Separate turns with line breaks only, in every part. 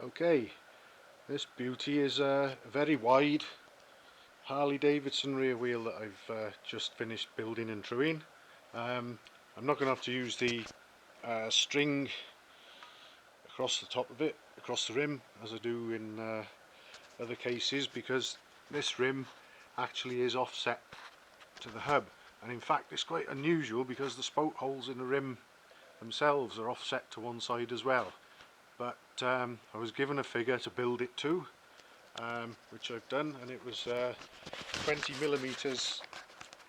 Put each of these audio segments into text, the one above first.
Okay, this beauty is a very wide Harley Davidson rear wheel that I've just finished building and truing. I'm not going to have to use the string across the top of it, across the rim, as I do in other cases, because this rim actually is offset to the hub, and in fact it's quite unusual because the spoke holes in the rim themselves are offset to one side as well. But I was given a figure to build it to, which I've done, and it was 20mm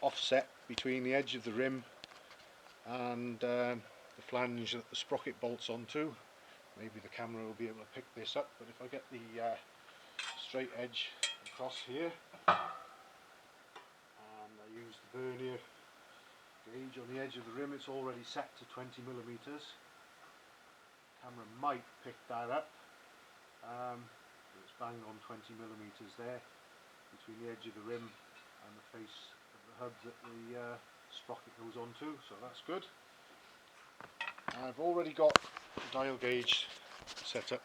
offset between the edge of the rim and the flange that the sprocket bolts onto. Maybe the camera will be able to pick this up, but if I get the straight edge across here and I use the vernier gauge on the edge of the rim, it's already set to 20mm. Camera might pick that up, but it's bang on 20mm there between the edge of the rim and the face of the hub that the sprocket goes onto, so that's good. I've already got the dial gauge set up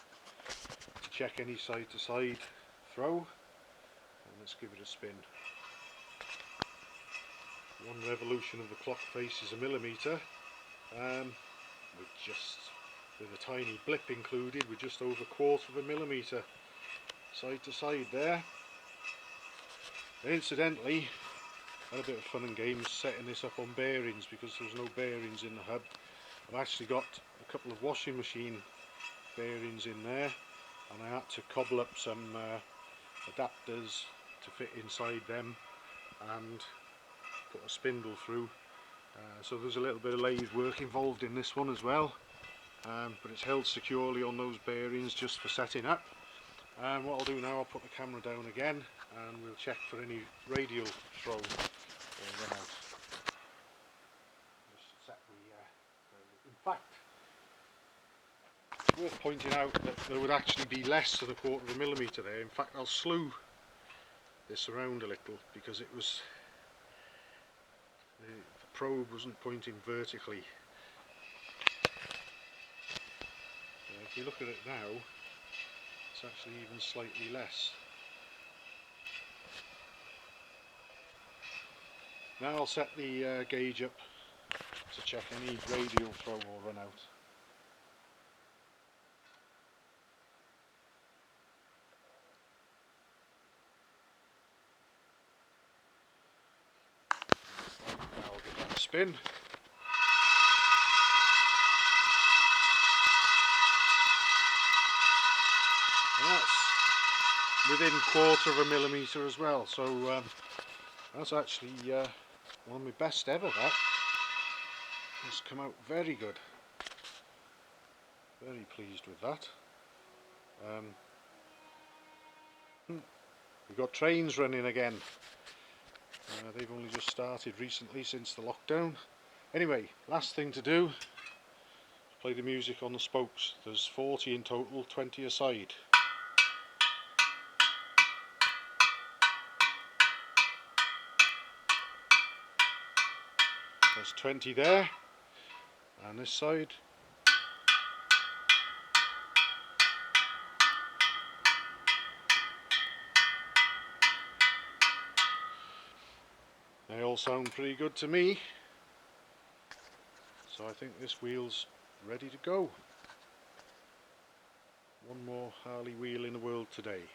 to check any side to side throw, and let's give it a spin. One revolution of the clock face is a millimetre. With a tiny blip included, we're just over 1/4 millimetre side to side there. And incidentally, I had a bit of fun and games setting this up on bearings because there's no bearings in the hub. I've actually got a couple of washing machine bearings in there, and I had to cobble up some adapters to fit inside them and put a spindle through. So there's a little bit of lathe work involved in this one as well. But it's held securely on those bearings just for setting up. What I'll do now, I'll put the camera down again and we'll check for any radial throw or run out. Just set the, in fact, it's worth pointing out that there would actually be less than 1/4 millimetre there. In fact, I'll slew this around a little because it was the probe wasn't pointing vertically. If you look at it now, it's actually even slightly less. Now I'll set the gauge up to check any radial throw or run out. Now I'll give that a spin. And that's within 1/4 millimetre as well, so that's actually one of my best ever. That has come out very good. Very pleased with that. We've got trains running again. They've only just started recently since the lockdown. Anyway, last thing to do, play the music on the spokes. There's 40 in total, 20 a side. There's 20 there, and this side. They all sound pretty good to me, so I think this wheel's ready to go. One more Harley wheel in the world today.